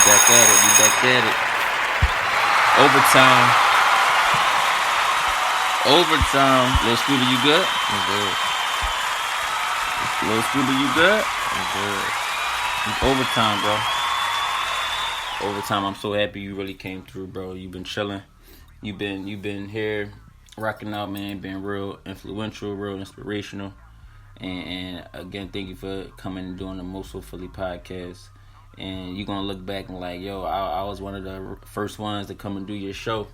back at it. We back at it. Overtime. Little Scooby, you good? I'm good. Little Scooby, you good? I'm good. Overtime, bro. Overtime. I'm so happy you really came through, bro. You've been chilling. You've been here rocking out, man. Been real influential, real inspirational. And again, thank you for coming and doing the Most So Philly podcast. And you're gonna look back and like, yo, I was one of the first ones to come and do your show.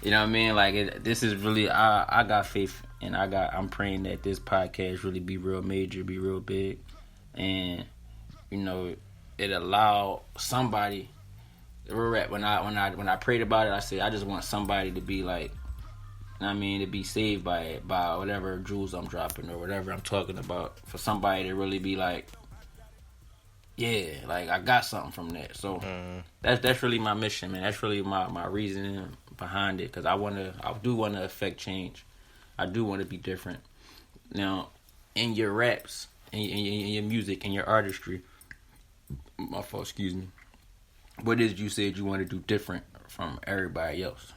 You know what I mean? Like, this is really, I got faith, and I'm praying that this podcast really be real major, be real big, and you know, it allow somebody. When I prayed about it, I said I just want somebody to be like, I mean, to be saved by it, by whatever jewels I'm dropping or whatever I'm talking about. For somebody to really be like, yeah, like I got something from that. So that's really my mission, man. That's really my reasoning behind it, because I do want to affect change. I do want to be different. Now, in your raps, in your music, in your artistry, my fault, excuse me. What is it you said you want to do different from everybody else?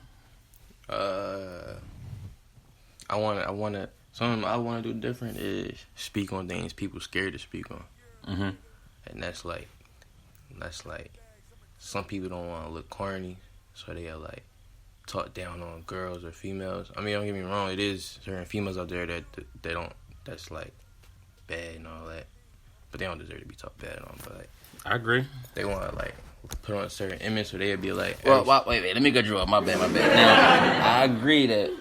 Something I want to do different is speak on things people scared to speak on. Mm-hmm. And that's like, some people don't want to look corny, so they are like talk down on girls or females. I mean, don't get me wrong, it is certain females out there that they don't, that's like bad and all that, but they don't deserve to be talked bad on. But like, I agree. they want to like put on a certain image, so they'd be like, well, wait, let me cut you off. My bad. Now, I agree that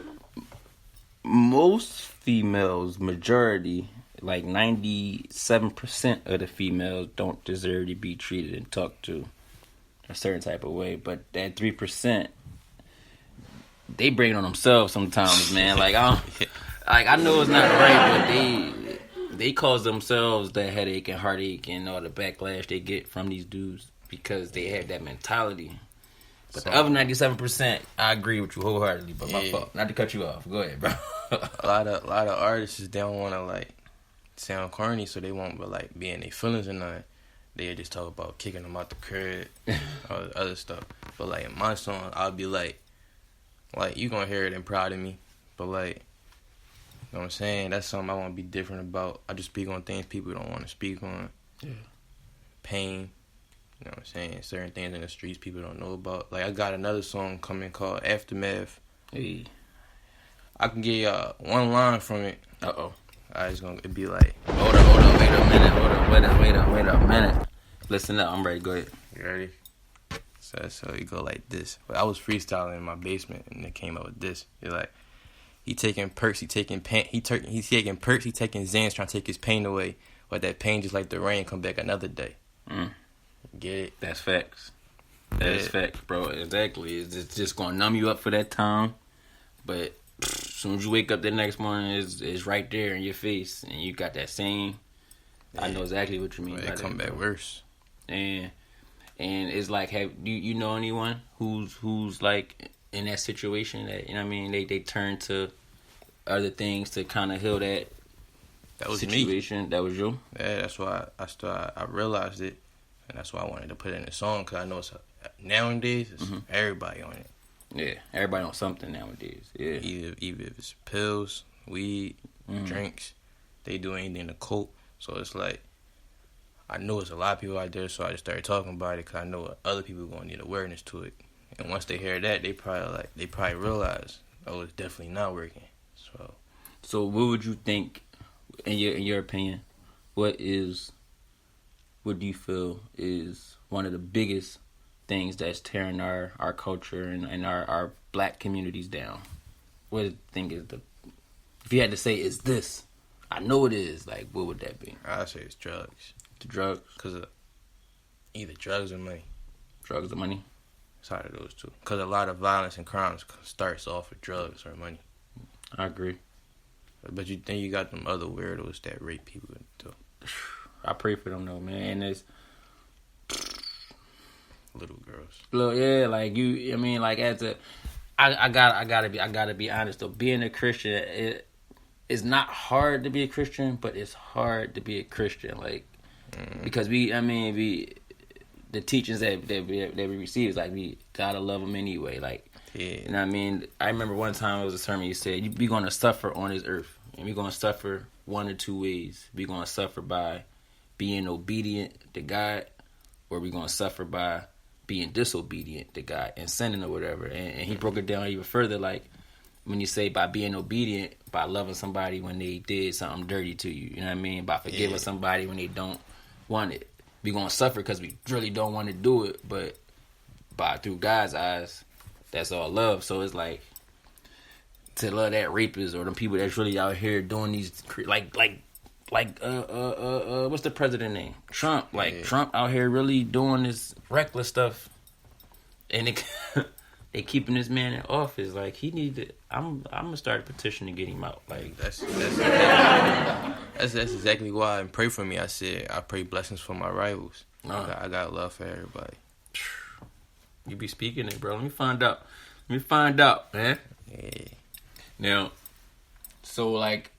most females, majority, like 97% of the females don't deserve to be treated and talked to a certain type of way. But that 3%, they bring it on themselves sometimes, man. Like I know it's not right, but they cause themselves that headache and heartache and all the backlash they get from these dudes because they have that mentality. But the other 97%, I agree with you wholeheartedly. But my fault, not to cut you off. Go ahead, bro. a lot of artists, they don't want to like sound corny, so they won't but like be in their feelings or nothing. They just talk about kicking them out the crib, all the other stuff. But like in my song, I'll be like you gonna hear it and proud of me, but like, you know what I'm saying? That's something I want to be different about. I just speak on things people don't want to speak on. Yeah. Pain, you know what I'm saying? Certain things in the streets people don't know about. Like, I got another song coming called Aftermath. Hey. I can give y'all one line from it. Uh-oh. It's gonna be like, Hold up, wait a minute. Listen up, I'm ready, go ahead. You ready? So you go like this. But I was freestyling in my basement, and it came up with this. You're like, he taking perks, he taking Xans, trying to take his pain away. But that pain, just like the rain, come back another day. Get it? That's facts. That's facts, bro. Exactly. It's just gonna numb you up for that time, but as soon as you wake up the next morning, it's right there in your face, and you got that same. Yeah. I know exactly what you mean. It come back worse. And it's like, have you know anyone who's like in that situation that, you know what I mean, they turn to other things to kind of heal that was situation? Me. That was you. Yeah, that's why I realized it, and that's why I wanted to put it in a song, because I know nowadays it's everybody on it. Yeah, everybody on something nowadays. Yeah, either if it's pills, weed, drinks, they do anything to cope. So it's like, I know it's a lot of people out there, so I just started talking about it because I know other people are gonna need awareness to it. And once they hear that, they probably realize, oh, it's definitely not working. So what would you think, in your opinion, what do you feel is one of the biggest things that's tearing our culture and our black communities down? What do you think is if you had to say, is this? I know it is. Like, what would that be? I'd say it's drugs. The drugs? Because either drugs or money. Drugs or money? It's out of those two. Because a lot of violence and crimes starts off with drugs or money. I agree. But then you got them other weirdos that rape people too. I pray for them though, man. It's little girls. Look, yeah, like you. I mean, like I gotta be honest though. Being a Christian, it's not hard to be a Christian, but it's hard to be a Christian. Like because the teachings that we receive is like we gotta love them anyway. Like, you know what I mean? I remember one time it was a sermon. You said, "We're gonna suffer on this earth, and we're gonna suffer one or two ways. We're gonna suffer by being obedient to God, or we're gonna suffer by being disobedient to God and sinning or whatever." And he broke it down even further, like when you say by being obedient, by loving somebody when they did something dirty to you. You know what I mean? By forgiving somebody when they don't want it. We're gonna suffer because we really don't want to do it, but through God's eyes, that's all love. So it's like to love that rapist or the people that's really out here doing these like what's the president name? Trump. Like Trump out here really doing this reckless stuff, and they keeping this man in office. Like he need to. I'm gonna start a petition to get him out. Like that's exactly why. And pray for me. I said I pray blessings for my rivals. I got love for everybody. You be speaking it, bro. Let me find out, man. Yeah. Now, so like,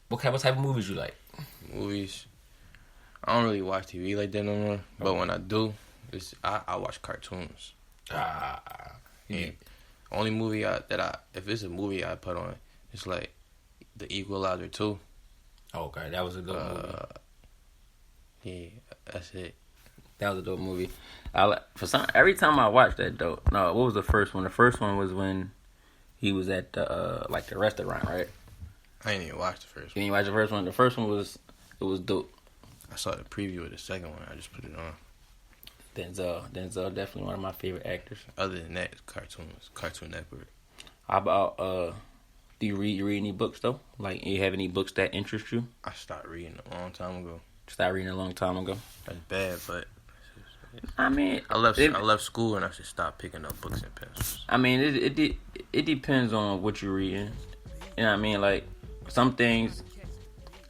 what type of movies you like? Movies. I don't really watch TV like that no more. But when I do, I watch cartoons. Yeah. Only movie if it's a movie I put on, it's like The Equalizer 2. Okay, that was a dope movie. Yeah, that's it. That was a dope movie. Every time I watched that though. No, what was the first one? The first one was when he was at the the restaurant, right? I ain't even watched the first one. You didn't watch the first one? The first one was dope. I saw the preview of the second one. I just put it on. Denzel definitely one of my favorite actors. Other than that, cartoons, Cartoon Network. How about do you read any books though? Like, you have any books that interest you? I stopped reading a long time ago. That's bad, but I mean, I left school and I should stop picking up books and pencils. I mean, it depends on what you're reading. You know what I mean? Like, some things,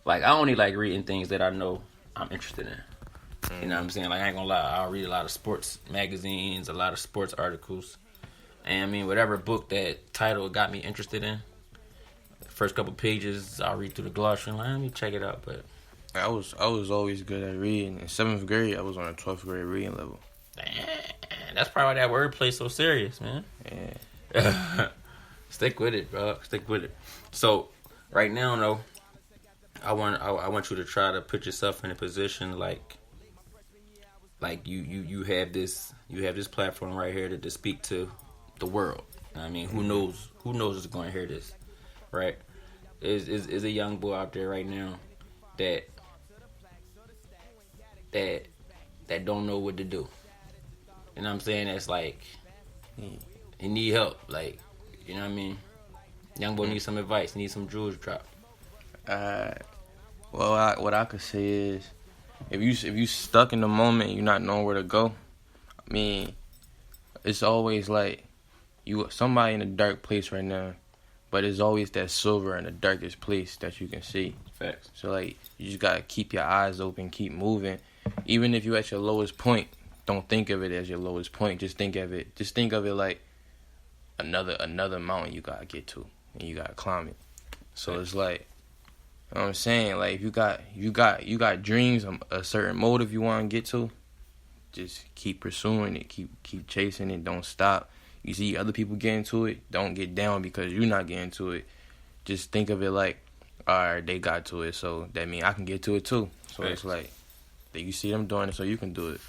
like, I only like reading things that I know I'm interested in. You know what I'm saying? Like, I ain't gonna lie, I'll read a lot of sports magazines, a lot of sports articles. And I mean, whatever book that title got me interested in, the first couple pages, I'll read through the glossary and let me check it out. But I was always good at reading. In 7th grade, I was on a 12th grade reading level. Damn, that's probably why that wordplay's so serious, man. Yeah. Stick with it, bro. Stick with it. So, right now, though, I want you to try to put yourself in a position like you have this platform right here to speak to the world. I mean, who knows is going to hear this, right? Is a young boy out there right now that don't know what to do. You know what I'm saying? That's like he need help. Like, you know what I mean? Young boy needs some advice. Needs some jewels dropped. Well, what I could say is, if you stuck in the moment, you're not knowing where to go. I mean, it's always like somebody in a dark place right now, but there's always that silver in the darkest place that you can see. Facts. So like, you just gotta keep your eyes open, keep moving. Even if you're at your lowest point, don't think of it as your lowest point. Just think of it like another mountain you gotta get to, and you gotta climb it. So it's like, you know what I'm saying? Like, if you got dreams, a certain motive you want to get to, just keep pursuing it, keep chasing it, don't stop. You see other people getting to it, don't get down because you're not getting to it. Just think of it like, all right, they got to it, so that means I can get to it too. So It's like, that you see them doing it, so you can do it.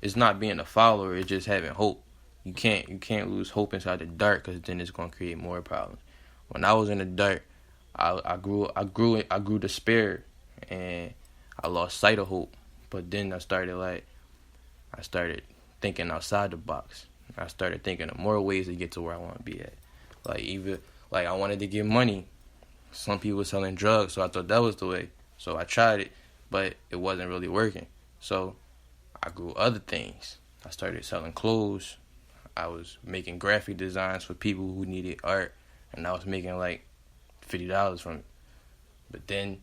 It's not being a follower, it's just having hope. You can't lose hope inside the dark, because then it's gonna create more problems. When I was in the dark, I grew despair, and I lost sight of hope. But then I started thinking outside the box. I started thinking of more ways to get to where I want to be at. Like I wanted to get money. Some people were selling drugs, so I thought that was the way. So I tried it, but it wasn't really working. So I grew other things. I started selling clothes. I was making graphic designs for people who needed art, and I was making like $50 from it. But then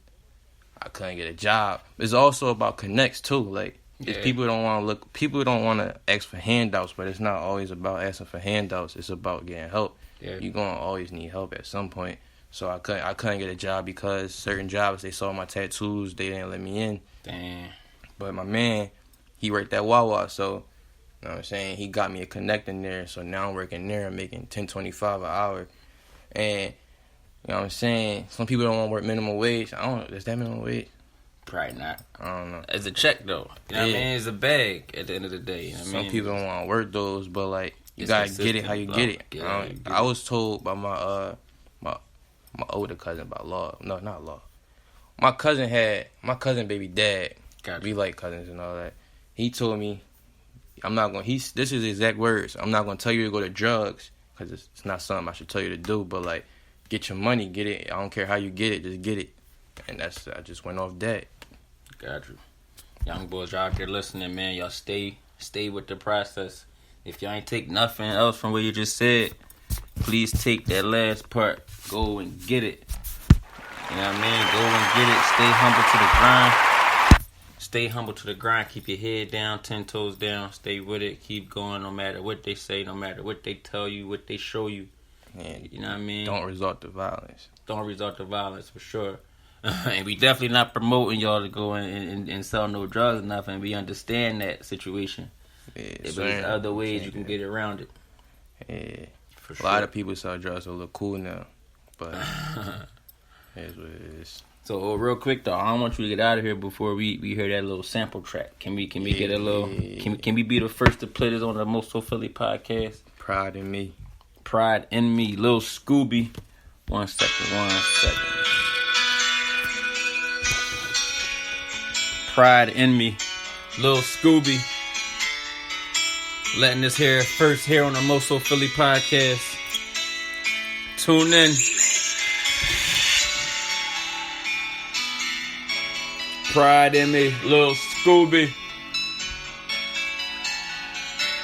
I couldn't get a job. It's also about connects too. Like, if people don't want to ask for handouts, but it's not always about asking for handouts. It's about getting help. Yeah. You're gonna always need help at some point. So I couldn't get a job because certain jobs, they saw my tattoos, they didn't let me in. Damn. But my man, he worked at Wawa, so You know what I'm saying? He got me a connect in there, so now I'm working there. I'm making $10.25 an hour. And, you know what I'm saying? Some people don't want to work minimum wage. I don't know. Is that minimum wage? Probably not. I don't know. It's a check, though. You know what I mean? It's a bag at the end of the day. You know what Some people don't want to work those, but, like, you got to get it how you bro. get it. Yeah, I was told by my older cousin about law. No, not law. My cousin baby dad. Gotcha. We like cousins and all that. He told me, this is his exact words. I'm not going to tell you to go to drugs because it's not something I should tell you to do, but, like, get your money, get it. I don't care how you get it, just get it. And I just went off that. Got you. Young boys, y'all out there listening, man. Y'all stay with the process. If y'all ain't take nothing else from what you just said, please take that last part. Go and get it. You know what I mean? Go and get it. Stay humble to the grind. Stay humble to the grind. Keep your head down, 10 toes down. Stay with it. Keep going no matter what they say, no matter what they tell you, what they show you. And you know what I mean? Don't resort to violence. Don't resort to violence, for sure. And we definitely not promoting y'all to go and sell no drugs or nothing. We understand that situation. Yeah, but there's other ways you can get around it. Yeah. For a sure. lot of people sell drugs to look cool now. But here's what it is. So real quick though, I don't want you to get out of here before we hear that little sample track. Can we get a little can we be the first to play this on the Most So Philly podcast? Pride in Me. Pride in Me, Lil Scooby. One second. Pride in Me, Lil Scooby. Letting this first here on the Most So Philly podcast. Tune in. Pride in Me, Lil Scooby.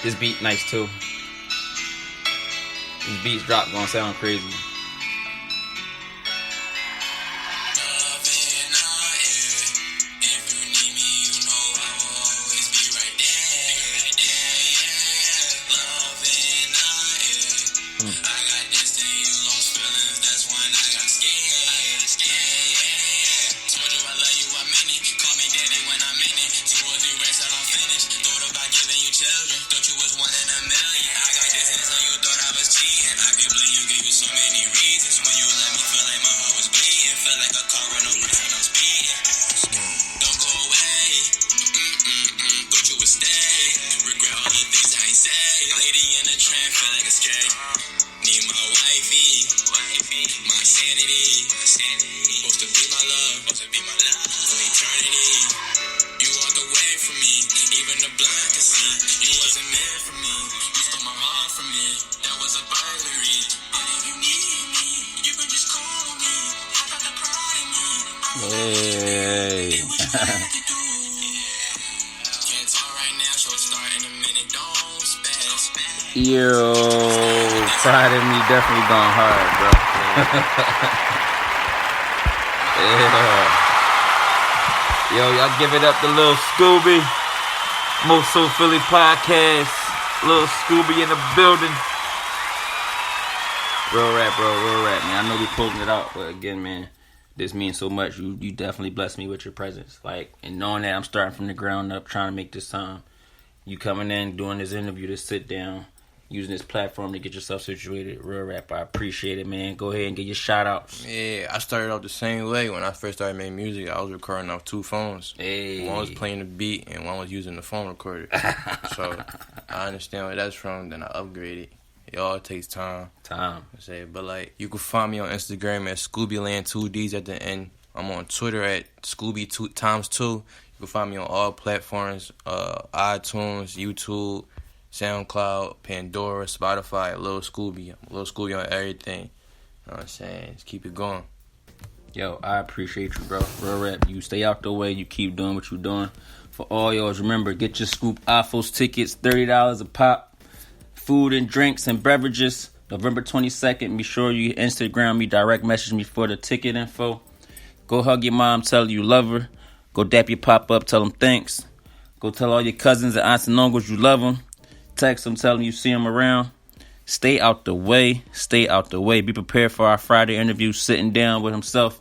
This beat nice too. This beat's drop gonna sound crazy. Hey. Yo, Pride in Me definitely gone hard, bro. Yeah. Yo, y'all give it up to Lil Scooby. Most So Philly podcast. Lil Scooby in the building. Real rap, man. I know we closing it out, but again, man, this means so much. You definitely blessed me with your presence. Like, and knowing that I'm starting from the ground up, trying to make this time. You coming in, doing this interview, to sit down, using this platform to get yourself situated. Real rap, I appreciate it, man. Go ahead and get your shout outs. Yeah, I started off the same way. When I first started making music, I was recording off 2 phones. Hey. One was playing the beat and one was using the phone recorder. So I understand where that's from. Then I upgraded. It all takes time. But like, you can find me on Instagram at ScoobyLand, 2 D's at the end. I'm on Twitter at Scooby 2 You can find me on all platforms, iTunes, YouTube, SoundCloud, Pandora, Spotify, Lil Scooby. Lil Scooby on everything. You know what I'm saying? Just keep it going. Yo, I appreciate you, bro. Real rap. You stay out the way. You keep doing what you're doing. For all y'all, remember, get your Scoop Afos tickets, $30 a pop. Food and drinks and beverages, November 22nd. Be sure you Instagram me, direct message me for the ticket info. Go hug your mom, tell her you love her. Go dap your pop up, tell them thanks. Go tell all your cousins and aunts and uncles you love them. Text them, tell them you see them around. Stay out the way. Be prepared for our Friday interview, sitting down with himself,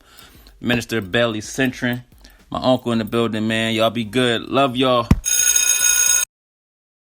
Minister Belly Centrin. My uncle in the building, man. Y'all be good. Love y'all.